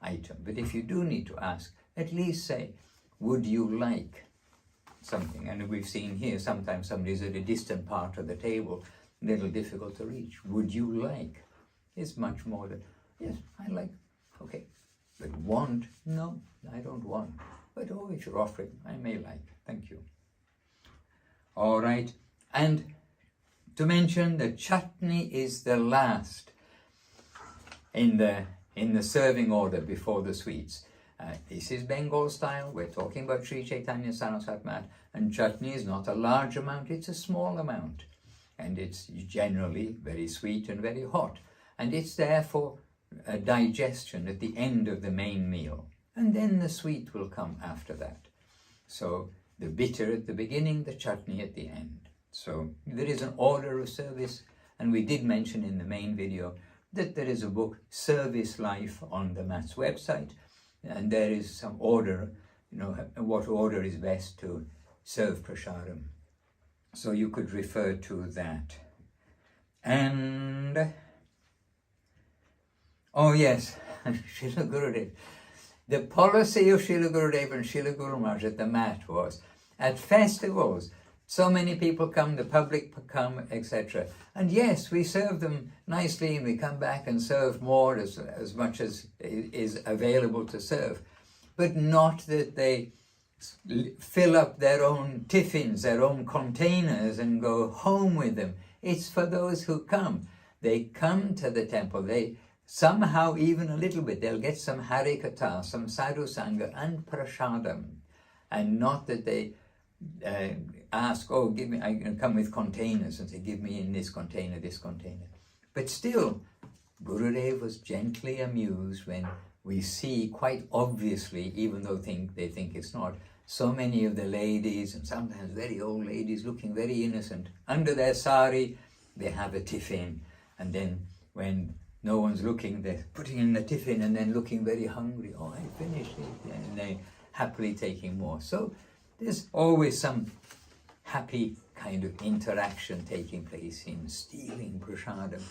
item. But if you do need to ask, at least say, would you like something? And we've seen here, sometimes somebody's at a distant part of the table, a little difficult to reach. Would you like? It's much more than, yes, I like, okay. But want? No, I don't want. But oh, if you're offering, I may like. Thank you. All right. And to mention, the chutney is the last in the serving order before the sweets. This is Bengal style. We're talking about Sri Chaitanya Saraswat Mat, and chutney is not a large amount, it's a small amount. And it's generally very sweet and very hot. And it's there for digestion at the end of the main meal. And then the sweet will come after that. So the bitter at the beginning, the chutney at the end. So there is an order of service. And we did mention in the main video that there is a book, Service Life, on the Mat's website. And there is some order, what order is best to serve prasadam. So you could refer to that. And, oh yes, Srila Gurudev. The policy of Srila Gurudev and Srila Guru Maharaj at the mat was, at festivals, so many people come, the public come, etc. And yes, we serve them nicely and we come back and serve more as much as is available to serve. But not that they fill up their own tiffins, their own containers and go home with them. It's for those who come. They come to the temple. They somehow, even a little bit, they'll get some harikatha, some sadhu sangha and prasadam. And not that they ask, oh, give me, I can come with containers and say, give me in this container, this container. But still, Gurudev was gently amused when we see quite obviously, even though they think it's not, so many of the ladies, and sometimes very old ladies looking very innocent, under their sari, they have a tiffin. And then when no one's looking, they're putting in the tiffin and then looking very hungry. Oh, I finished it. And they're happily taking more. So there's always some happy kind of interaction taking place in stealing prasadam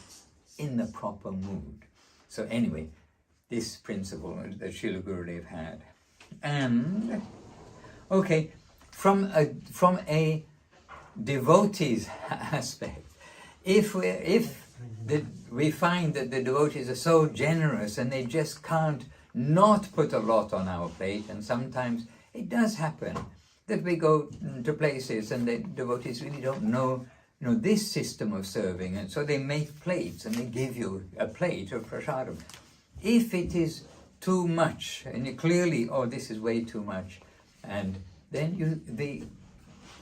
in the proper mood. So anyway, this principle that Srila Gurudev had. And, okay, from a devotee's aspect, if we find that the devotees are so generous and they just can't not put a lot on our plate, and sometimes it does happen that we go to places and the devotees really don't know, this system of serving, and so they make plates and they give you a plate of prasadam. If it is too much, and you clearly, this is way too much, and then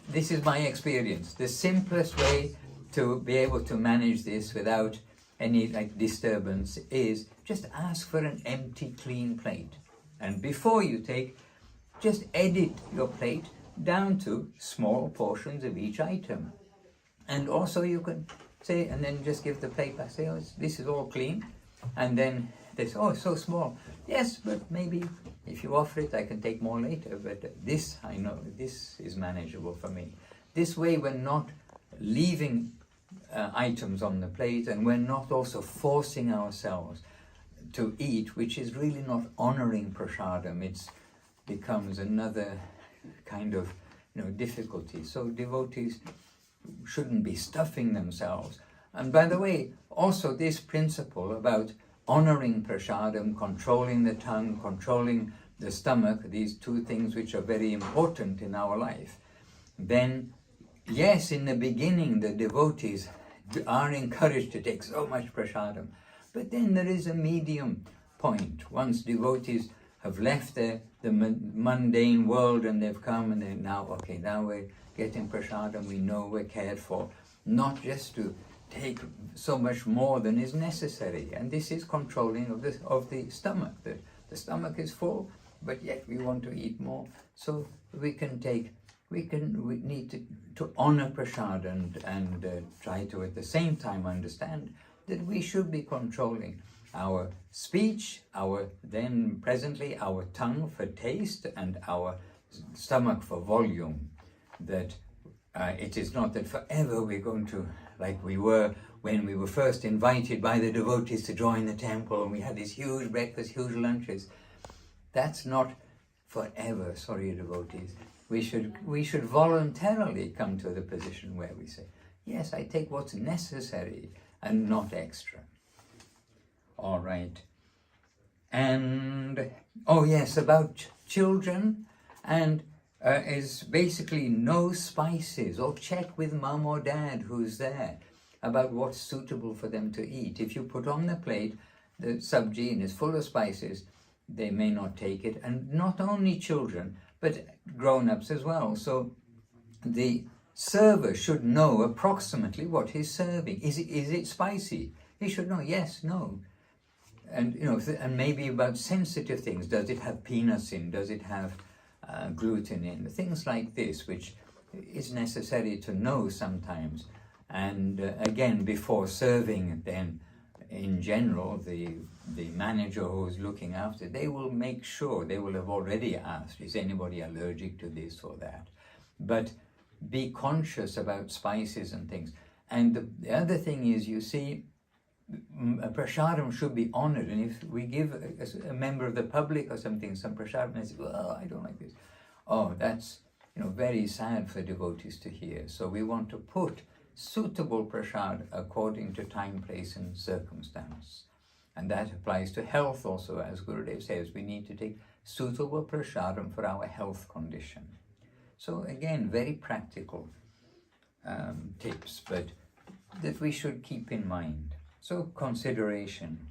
this is my experience. The simplest way to be able to manage this without any disturbance is just ask for an empty, clean plate. And before you take, just edit your plate down to small portions of each item. And also you can say, and then just give the plate back, say, this is all clean. And then they say, it's so small. Yes, but maybe if you offer it, I can take more later. But this, I know, this is manageable for me. This way we're not leaving items on the plate, and we're not also forcing ourselves to eat, which is really not honoring prasadam. It becomes another kind of difficulty. So devotees shouldn't be stuffing themselves. And by the way, also this principle about honoring prasadam, controlling the tongue, controlling the stomach, these two things which are very important in our life, then yes, in the beginning the devotees are encouraged to take so much prasadam, but then there is a medium point. Once devotees have left the mundane world and they've come and they're now we're getting prasadam, we know we're cared for, not just to take so much more than is necessary. And this is controlling of the stomach. The stomach is full, but yet we want to eat more. So we need to honor prasad and try to at the same time understand that we should be controlling our speech, presently our tongue for taste, and our stomach for volume. That it is not that forever we're going to, like we were when we were first invited by the devotees to join the temple, and we had these huge breakfasts, huge lunches. That's not forever, sorry devotees. We should voluntarily come to the position where we say, yes, I take what's necessary and not extra. All right. And, yes, about children, and is basically no spices, or check with mum or dad who's there about what's suitable for them to eat. If you put on the plate the sabji and is full of spices, they may not take it. And not only children, but grown-ups as well. So the server should know approximately what he's serving. Is it spicy? He should know yes, no. And and maybe about sensitive things. Does it have peanuts in? Does it have gluten in? Things like this, which is necessary to know sometimes. And again, before serving, then in general, the manager who's looking after, they will make sure, they will have already asked, is anybody allergic to this or that? But be conscious about spices and things. And the other thing is, you see, a prasadam should be honored. And if we give a member of the public or something some prasadam, and they say, well, I don't like this. That's very sad for devotees to hear. So we want to put suitable prasad according to time, place and circumstance. And that applies to health also, as Gurudev says, we need to take suitable prasadam for our health condition. So again, very practical tips, but that we should keep in mind. So consideration.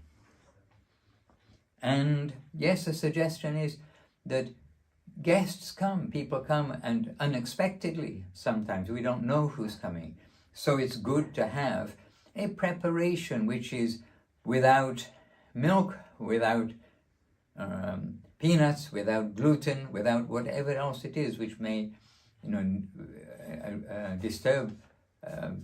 And yes, a suggestion is that guests come, people come, and unexpectedly sometimes we don't know who's coming. So it's good to have a preparation which is without milk, without peanuts, without gluten, without whatever else it is which may disturb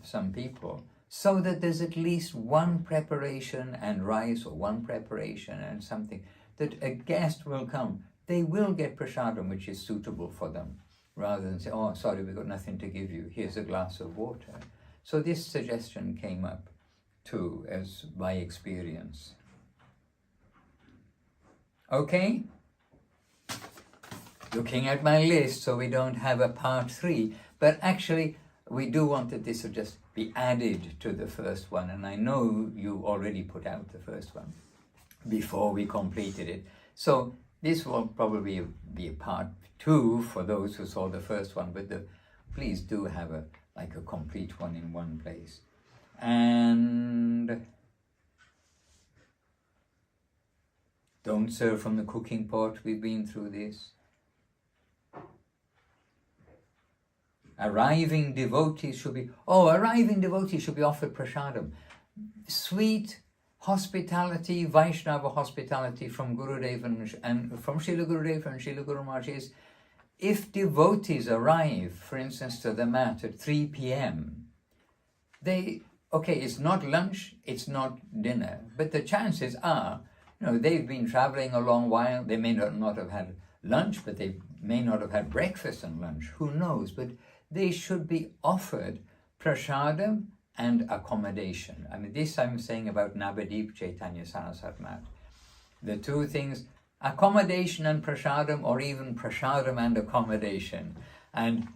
some people, so that there's at least one preparation and rice, or one preparation and something, that a guest will come. They will get prasadam which is suitable for them, rather than say, sorry, we've got nothing to give you, here's a glass of water. So this suggestion came up too, as by experience. Okay? Looking at my list, so we don't have a part 3, but actually we do want that this will just be added to the first one, and I know you already put out the first one before we completed it. So this will probably be a part 2 for those who saw the first one, but please do have a complete one in one place. And don't serve from the cooking pot. We've been through this. Arriving devotees should be offered prasadam. Sweet hospitality, Vaishnava hospitality from Gurudev and from Srila Gurudev and Srila Guru Maharaj is, if devotees arrive, for instance, to the mat at 3 p.m., it's not lunch, it's not dinner, but the chances are, they've been traveling a long while, they may not have had lunch, but they may not have had breakfast and lunch, who knows, but they should be offered prasadam and accommodation. I mean, this I'm saying about Navadip Chaitanya Saraswat Mat. The two things, accommodation and prasadam, or even prasadam and accommodation. And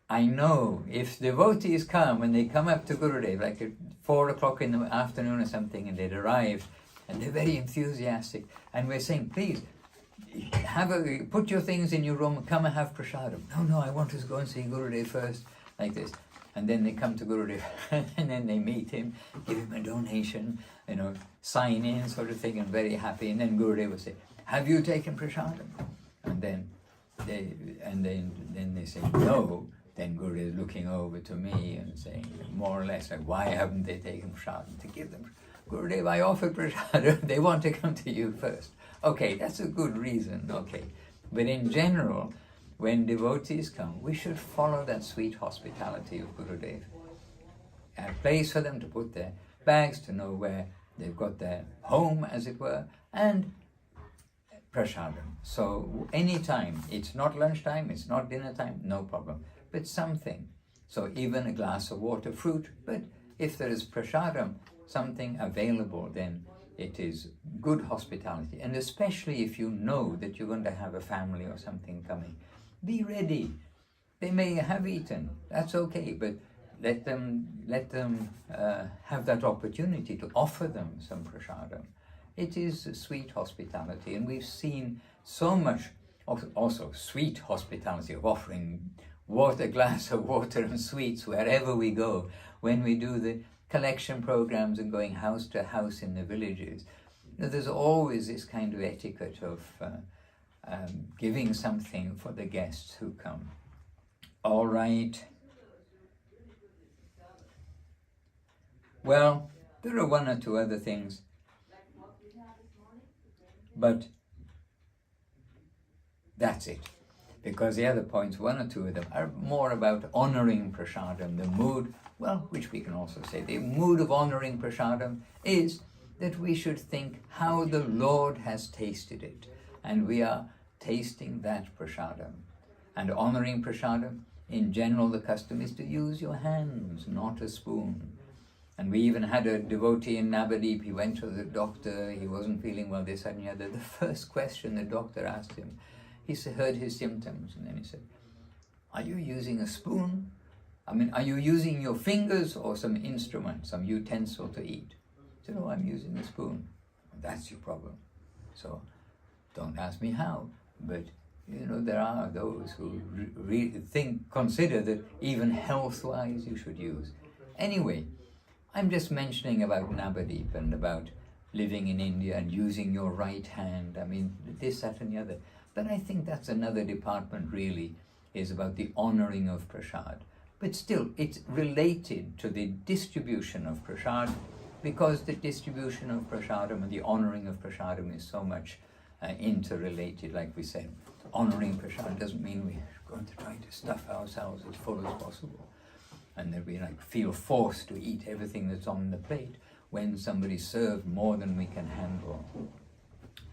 I know if devotees come, when they come up to Gurudev, like at 4 o'clock in the afternoon or something, and they'd arrived, and they're very enthusiastic, and we're saying, please, put your things in your room, come and have prasadam. No, I want to go and see Gurudev first, like this. And then they come to Gurudev, and then they meet him, give him a donation, sign in, sort of thing, and very happy. And then Gurudev will say, have you taken prasadam? And then they say no. Then Gurudev is looking over to me and saying more or less like, why haven't they taken prasadam? To give them, Gurudev, I offered prasadam. They want to come to you first. Okay, that's a good reason. Okay, but in general, when devotees come, we should follow that sweet hospitality of Gurudev. A place for them to put their bags, to know where they've got their home, as it were, and prasadam. So anytime, it's not lunchtime, it's not dinner time, no problem, but something. So even a glass of water, fruit, but if there is prasadam, something available, then it is good hospitality. And especially if you know that you're going to have a family or something coming, be ready. They may have eaten, that's okay, but let them have that opportunity to offer them some prasadam. It is sweet hospitality, and we've seen so much also sweet hospitality of offering a glass of water and sweets wherever we go. When we do the collection programs and going house to house in the villages, there's always this kind of etiquette of giving something for the guests who come. All right. Well, there are one or two other things, but that's it. Because the other points, one or two of them, are more about honoring prasadam. The mood, which we can also say, the mood of honoring prasadam is that we should think how the Lord has tasted it. And we are tasting that prasadam. And honoring prasadam, in general, the custom is to use your hands, not a spoon. And we even had a devotee in Navadip. He went to the doctor, he wasn't feeling well, this, that, and the other. The first question the doctor asked him, he heard his symptoms, and then he said, are you using a spoon? I mean, are you using your fingers or some instrument, some utensil to eat? He said, no, I'm using a spoon. That's your problem. So don't ask me how, but there are those who consider that even health-wise you should use. Anyway, I'm just mentioning about Navadip and about living in India and using your right hand. I mean, this, that, and the other. But I think that's another department really, is about the honoring of prasad. But still, it's related to the distribution of prasad, because the distribution of prasadam and the honoring of prasadam is so much interrelated. Like we said, honoring prasad doesn't mean we're going to try to stuff ourselves as full as possible, and that we feel forced to eat everything that's on the plate when somebody served more than we can handle.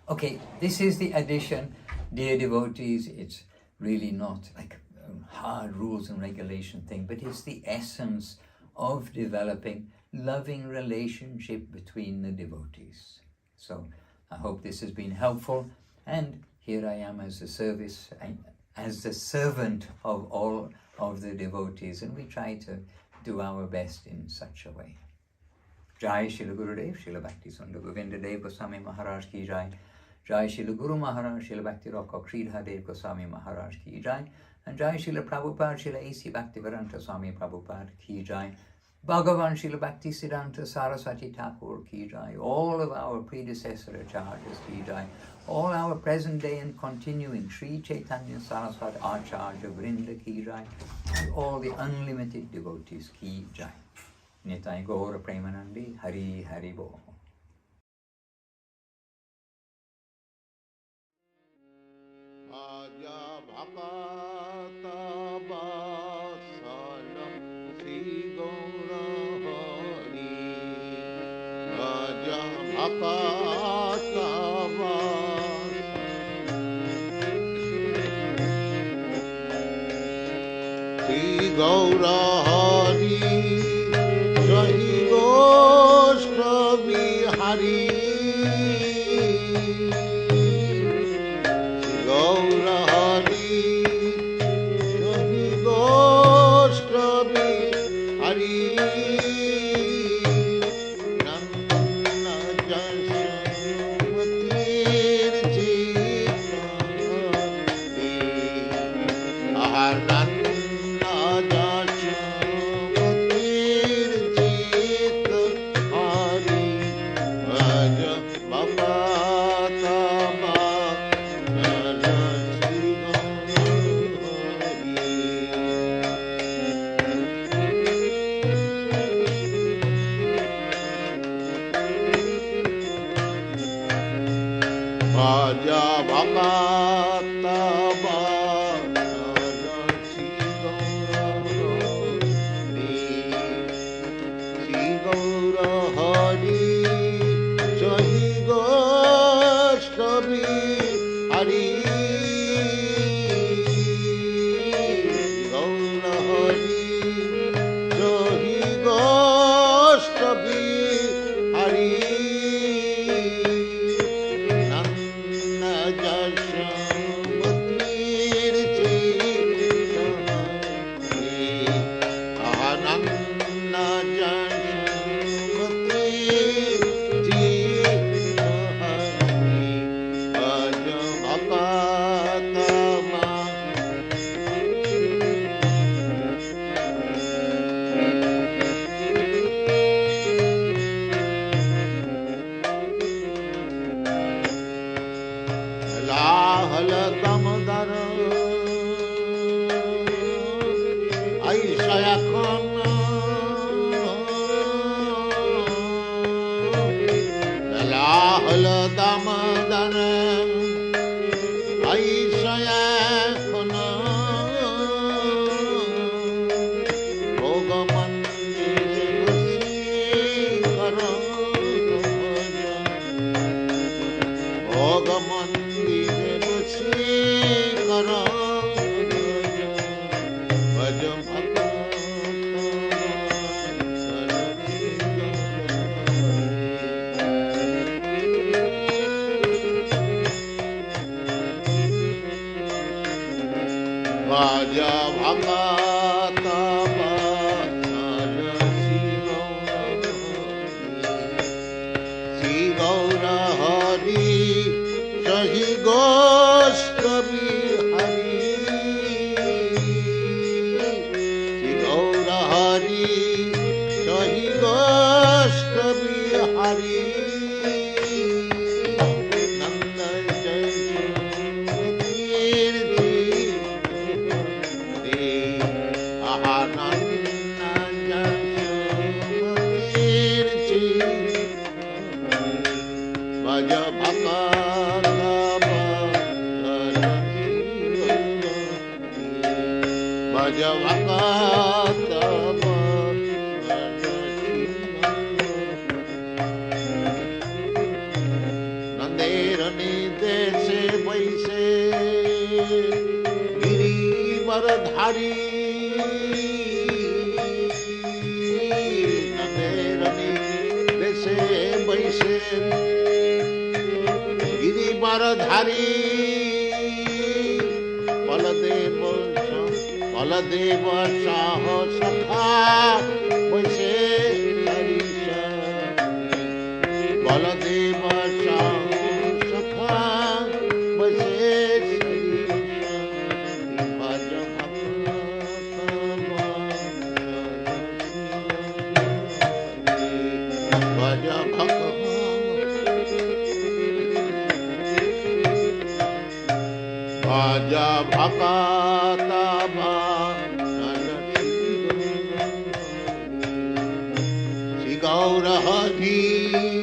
Okay, this is the addition. Dear devotees, it's really not like a hard rules and regulation thing, but it's the essence of developing loving relationship between the devotees. So I hope this has been helpful, and here I am as as the servant of all of the devotees, and we try to do our best in such a way. Jai Srila Gurudev, Srila Bhakti Sundar Govinda Dev Goswami Maharaj ki jai. Jai Srila Guru Maharaj, Srila Bhakti Rakha Sridhar Goswami Maharaj ki Jai, and Jai Srila Prabhupada, Srila A.C. Bhaktivedanta Swami Prabhupada ki Jai, Bhagavan Srila Bhakti Siddhanta Saraswati Thakur ki Jai, all of our predecessor acharyas ki Jai, all our present day and continuing Sri Chaitanya Saraswati Acharya Vrinda ki Jai, and all the unlimited devotees ki Jai. Nitai Gaura Premanandi, Hari Hari Bo. Aja Bhakata Vasanam Sri Gaurahari Aja Bhakata Vasanam Sri Gaurahari Sri Goswami Hari Baladeva Shah Sakha Raja Bhakata Sri Gaura Hari